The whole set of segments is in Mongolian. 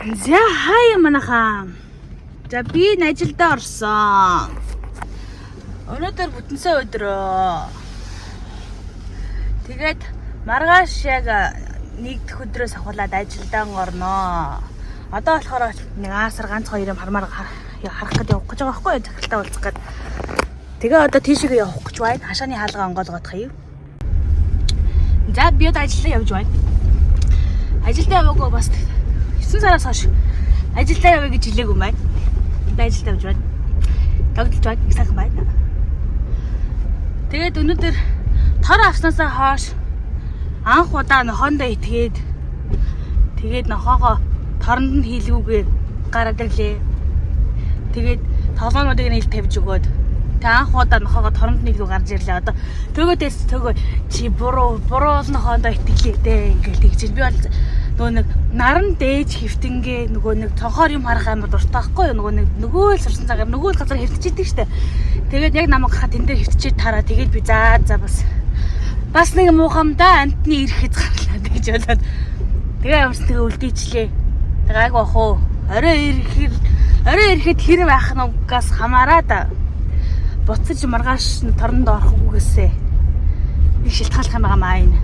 За хаяа манайхаа. За би энэ ажилдаа орсон. Өнөөдөр бүтэнсэ өдрөө. Тэгээд маргааш яг нэгдэх өдрөөс ахуулаад ажилдаа орноо. Одоо болохоор нэг аасар ганц хоёр юм хармаар харах гэж явах гэж байгаа байхгүй юу? Захиралтай уулзах гээд. Тэгээ одоо тийшээ явах гэж байна. Хашааны хаалгаа онгоолгоод хаяа. За би одоо ажилдаа явж байна. Ажилдаа яваагүй бас 9 сараас хойш ажилдаа явъя гэж хэлээгүй юм байна. Би ажилдаа явж байна. Тогтолж байна. Их сайхан байна. Тэгээд өнөөдөр тор авснасаа хойш анх удаа нохоондоо итгээд тэгээд нохоогоо торонд нь хийлгүүгээ гараад ирлээ. Тэгээд толгоонуудыг нь ил тавьж өгөөд тэг анх удаа нохоогоо торонд нь хийлгүү гарч ирлээ. Одоо төгөөдөөс төгөө чи буруу нохоондоо итгэлээ дээ ингээл тэгж би бол нөгөө нэг наран дээж хөвтөнгээ нөгөө нэг цонхоор юм харах амар дуртай байхгүй юу? Нөгөө л сурсан цагаар нөгөө л газар хэвтчихийдэг штэ. Тэгээд яг намайг гарахад тэн дээр хэвтчихэд тараа тэгээд би за бас нэг муухамдаа амтны ирэхэд гарлаа гэж бодоод тэгээ ямарс тэгээ үлдээчлээ. Тэгээ айг бах уу. Орой ирэхэд хэрэг байх нугаас хамаараад буцаж маргааш торонд орохгүйгээсээ нэг шилтгаалах юм байгаа маа энэ.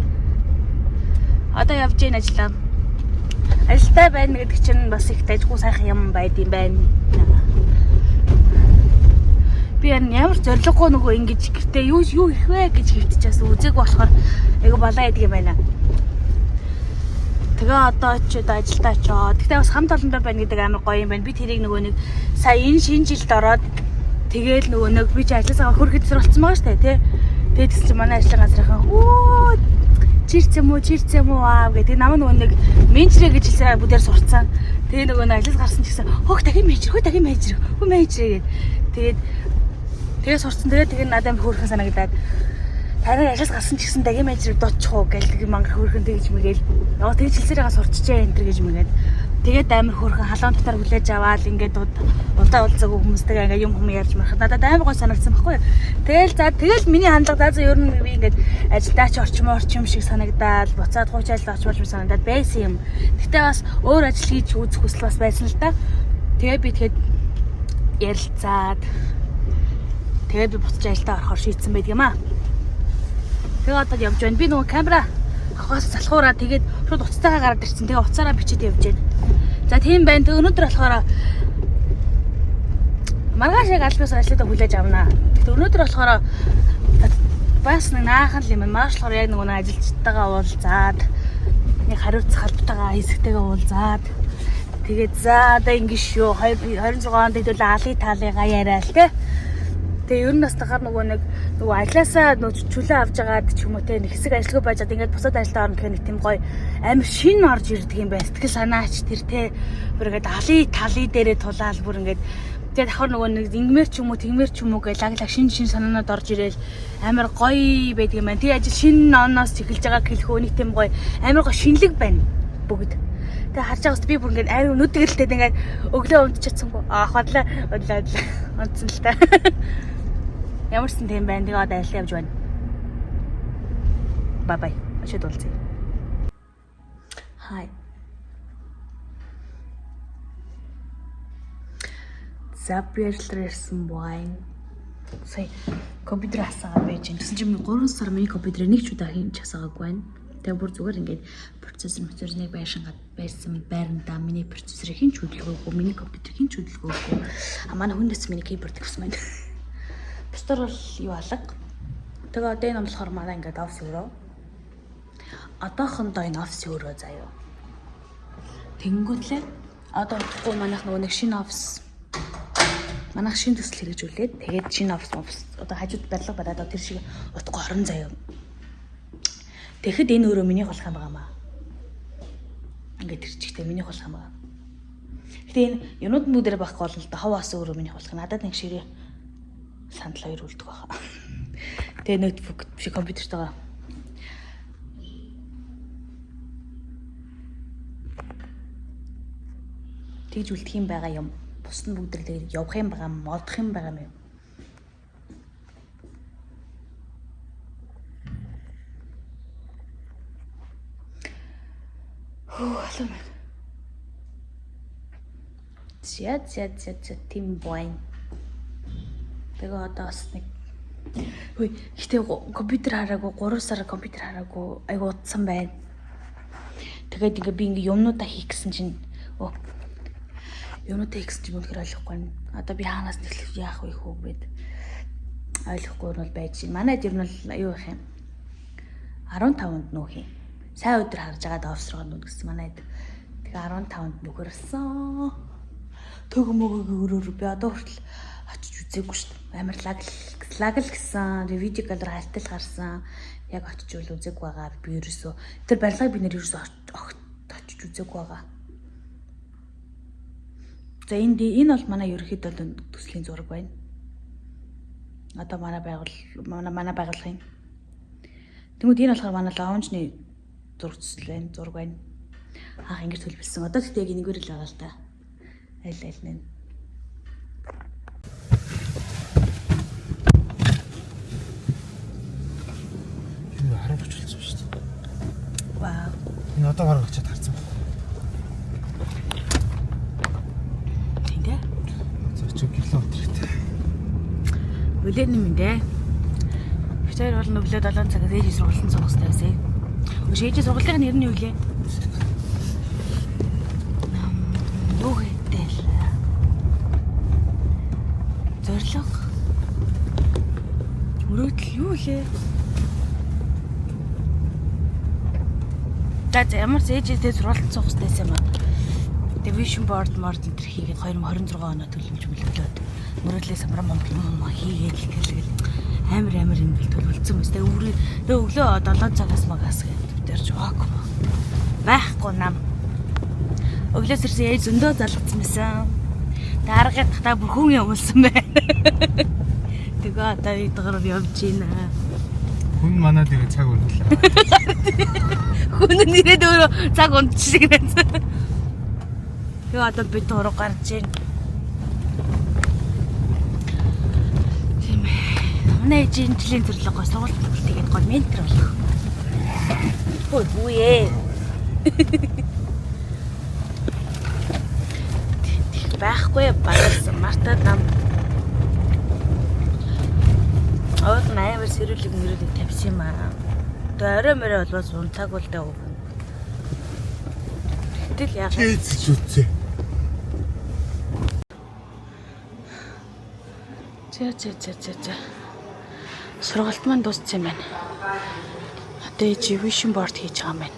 Одоо явж ийн ажиллаа. Ажилдаа байна гэдэг чинь бас их дайггүй сайхан юм байд юм байна. Би ямар зориггүй нөгөө ингэж гэртээ юу их вэ гэж хөвтчихээс үзег болохоор айгу балаа яадаг юм байна. Тэгээ одоо ч ажилдаа очоо. Тэгтээ бас хамт олондоо байна гэдэг амар гоё юм байна. Би тэрийг нөгөө нэг сая энэ шинэ жилд ороод тэгээл нөгөө нэг би ч ажилласаа хөрөг хэсэр болсон байгаа штэ тий. Тэгээд тэгс чи манай ажлын газрынхан чирц юм уу аа гэдэг намаа нөгөө нэг менежер гэж хэлсээр бүдээр сурцсан. Тэгээ нөгөө нэг ажлаас гарсан ч гэсэн хөөг дахин менежер гээд тэгээд сурцсан. Тэгээд надад хөөрхөн санагдаад тарай ажлаас гарсан ч гэсэн дахин менежер дуучих уу гэлдэг мангар хөөрхөн тэгж мэгэл яа тэгж хэлсээрээ сурчжээ энэ төр гэж мэгээд тэгээд амар хөөрхөн халуун дотор хүлээж аваад ингээд удаа уулзаагүй хүмүүстэйгээ ингээд юм ярьж марахад надад амар гой санагдсан байхгүй юу. Тэгэл миний хандлага ер нь би ингээд ажилдаа ч орчим шиг санагдаад буцаад хууч ажилд очиж санагдаад байсан юм. Гэтэ бас өөр ажил хийж үзэх хүсэл бас байсан л да. Тэгээ би тэгэхэд ярилцаад тэгээд би буцаж ажилдаа орохоор шийдсэн байдаг юм аа. Тэгээ одоо явж байна. Би нөгөө камера авахаас залхуураа тэгээд шууд уцтайгаа гараад ирсэн. Тэгээ уцаараа бичиж явж байна. За тийм байна. Тэг өнөөдөр болохоор маргааш яг албаас ажлуудаа хүлээж авнаа. Тэг өнөөдөр болохоор бас нэг наахан л юм. Маш болохоор яг нөгөө ажилчтайгаа уулзаад нэг хариуцах албатайгаа хэсэгтэйгээ уулзаад тэгээд за одоо ингэ шүү 26 онд хэдүүлээ алын таалыгаа яриа л те. Тэгээ ер нь бас тахаар нөгөө ажилласаа чөлөө авч агаад ч юм уу те нэг хэсэг ажилгүй байжгаад ингээд бусад ажилдаа орно гэх нэг тийм гоё амар шин орж ирдэг юм байна. Сэтгэл санаач тэр те бүр ингээд алын талын дээрээ тулаал бүр ингээд тэгээ давхар нөгөө нэг ингэмэр ч юм уу тэгмэр ч юм уу гэж лаглаг шин санаанууд орж ирээл амар гоё байдаг юм байна. Тэгээ ажил шин оноос эхэлж байгаа гэлхөө нэг тийм гоё амар гоё шинэлэг байна бүгд. Тэгээ харж байгаас би бүр ингээд ари нүдгэлтэй ингээд өглөө унтчихсангүй хотлоо унтсан л та. Ямарсан тийм байна. Тэгээ одоо ажилдаа явж байна. Бай. Очоод уулзъя. Хай. Забирлэрсэн байн. Сая компьютер хасаагаа байж гэн. Гэсэн чинь 3 сар миний компьютерээр нэг ч удаа хийж хасаагаагүй байна. Тэгээ бүр зүгээр ингээд процессорыг байрсан байрандаа миний процессорыг хин ч хөдөлгөөгүй, миний компьютер хин ч хөдөлгөөгүй. Манай хүнээс миний keyboard гэсэн байна. Бустар бол юу алга. Тэгээ одоо энэ болохоор манай ингээд офис өрөө. Одоохондоо энэ офис өрөө заяа. Тэнгүүтлээ одоо удахгүй манайх нөгөө нэг шинэ офис манайх шинэ төсөл хэрэгжүүлээд тэгээд шинэ офис одоо хажууд барилга бариад тэр шиг удахгүй орон заяа. Тэгэхэд энэ өрөө минийх болох юм байгаамаа. Ингээд ирчихтэй минийх болох юм байгаа. Гэтэ энэ юунууд нүдээр байхгүй бол л да хаваас өрөө минийх болох. Надад нэг ширээ сандал хоёр үлдэх байхаа. Тэгээ ноутбук биш компьютертайгаа. Тэгж үлдэх юм байгаа юм. Бус нь бүгд явах юм байгаа, модох юм байгаа юм. Алуу мэн. Зя тийм байн. Тэгээ одоо бас нэг хөөе гэтээ компьютер хараагүй 3 сар компьютер хараагүй айгу удсан байна. Тэгээд ингээ би ингээ юмнуудаа хийх гэсэн чинь юмнуудаа хийх гэсэн чинь үнэхээр ойлгохгүй байна. Одоо би хаанаас нэхлэх яах вэ хөө гэд ойлгохгүй нь бол байж байна. Манайд ер нь юу их юм 15-нд нүүх юм. Сайн өдөр харж байгаа давсроо нүд гэсэн манайд. Тэгээ 15-нд нөхөрсөн. Төг мөгөгийн өрөөр би одоо хүртэл очиж үзээгүй шүү дээ. Амар лаг л гэсэн. Видео кадр халтал гарсан. Яг очиж үзээгүй байгаа. Би ерөөсөө тэр барилгыг би нэр ерөөсөө очиж үзээгүй байгаа. За энэ бол манай ерөнхийдөө төслийн зураг байна. Одоо манай байгууллагын. Тэгмүүд энэ болохоор манай лаунжны зураг байна. Хаах ингэж төлөвлөсөн. Одоо тэгтээ яг энэгээр л байгаа л та. Аль нэ. Энэ хараа бочлсон шүү дээ. Вау. Энэ одоо бараг очиад харсан байна. Тингээ? 40 км хэрэгтэй. Үлэн юм дээ. Хичээл бол өглөө 7 цагаас ээж сургалтын цогцтой байсан. Ээж сургалтын нэр нь юу вэ? Зорилго. Мөрөөдөл юу лээ? За ямар ч ээжтэй сургалтын цогцтой байсан юм аа. Тэгээ vision board энэ төр хийгээд 2026 оноо төлөвлөж мөлөглөөд мөрөөдлөө самрам хийгээд тэгэл амар юм бэл төлөвлөсөн мэт. Тэгээ өглөө 7 цагаас магаас гэдэг дээр жоок байхгүй нам. Өглөөс ирсэн ээж зөндөө залгацсан байсан. Даргаад та бүр хүн явуулсан байна. Тэгээ одоо идгээр явж байна. Хүн манад ирээ цаг өндлөө. Хүн нэрээд өөрөө цаг унтчих шиг байна. Тэгээ одоо би туруу гарч байна. Тийм ээ. Манай ээжийн жилийн төрлөг сургалт тэгээд гол ментор болох. Хөөе. Байхгүй багсан мартаад нам. Оод амар сэрүүлэг тавьсан юм аа. Тэгээ орой мөрөө болвол унтаг бол даа. Тэгэл яах вэ? Чийц үтсэ. За. Сургалт маань дууссан юм байна. Одоо ээж vision board хийж байгаа юм байна.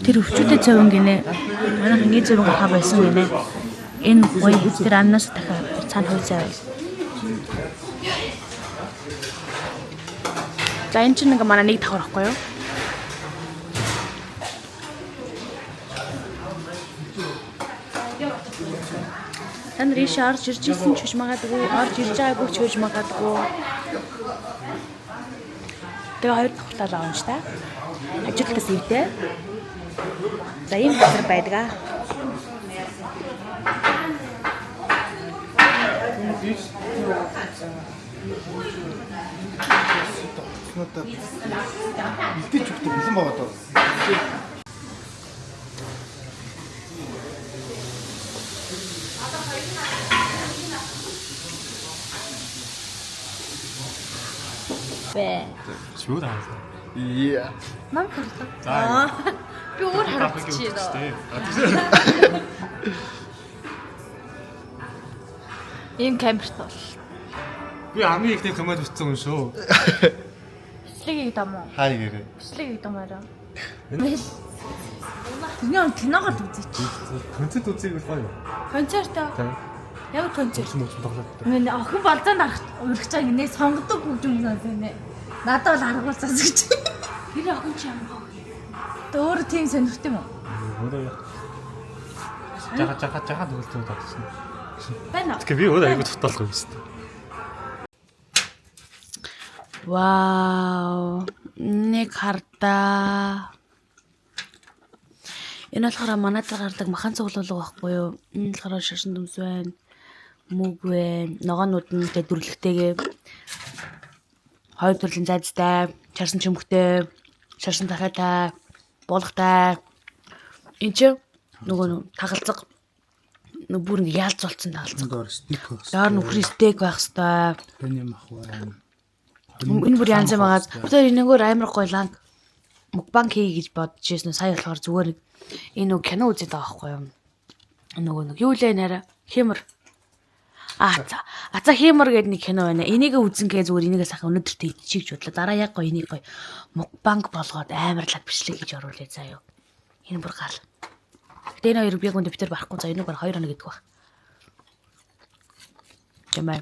Тэр өвчүүдэд цавин гинэ. Манайх ингэ цавин хаа байсан гинэ. Энэ гоё тэр амнаас дахиад цаана хөөсөө. За энэ чинь ингээ манай нэг давхар байхгүй юу? Тань риш орж ирж исэн ч гэж магадгүй, орж ирж байгаагүй ч гэж магадгүй. Тэгээ хоёр давхар талаа авна ш та. Ажилтгаас ивдээ. За ийм газар байдаг. Надад илтэж өгдөг бэлэн байгаа даа. Бэ. Чүү таасан. Яа. Нам харлаа. Би өөр хараад чи нөө. Ийм камерт бол. Би хамгийн ихний коммент бичсэн хүн шүү. Бичлэгийг дам уу? Хай гэрээ. Бичлэгийг дамаараа. Нэг киногод үзээч. Концерт үзье гэж гоё. Концерт аа. Тийм. Яг концерт. Мөч тоглоод. Нэг охин балзаанд урагч байгаа нэ сонгодог хөгжим сонсоо нэ. Надад бол аргуулцаас гэж. Тэр охин чи ямар хоо. Тэ өөр тийм сонирхт юм уу? Өөрөө. Жаха төгөлтөө тавьсан. Байна уу? Тэгэхээр би өөрөө аягүй туталгүй юм шүү дээ. Вау. Нэг хардаа. Энэ болохоор манайд гардаг махан цуглуулга байхгүй юу? Энэ болохоор шашин дүмс байна. Мөг байна. Ногоонууд нь тэ дүрлэгтэйгээ хоёр төрлийн зайцтай, шарсан чөмхтэй, шарсан дахиатай, болготай. Энд чи нөгөө тагалцаг бүр ингэ яалж болцсон тагалцаг. Доор стик байх. Доор нөхрийн стейк байх хэвээр. Тэний мах байна. Энэ бүр янз байгаас. Тэр энэгээр амар гоё ланг мукбанг хий гэж бодож ирсэн. Сая болохоор зүгээр нэг энэ нэг кино үзээд байгаа байхгүй юу? Нөгөө нэг юу лээ нэрэ хэмэр. За хэмэр гэдэг нэг кино байна. Энийг үзэнгээ зүгээр энийгээ сайхан өнөдөртөө идчихэж бодлоо. Дараа яг гоё энийг гоё мукбанг болгоод амар лаг бичлэг гэж оруулъя заа юу. Энэ бүр гал. Гэтэ энэ хоёр яг үндэ битэр барахгүй за энийг бар 2 хоног гэдэг баг. Жамаа.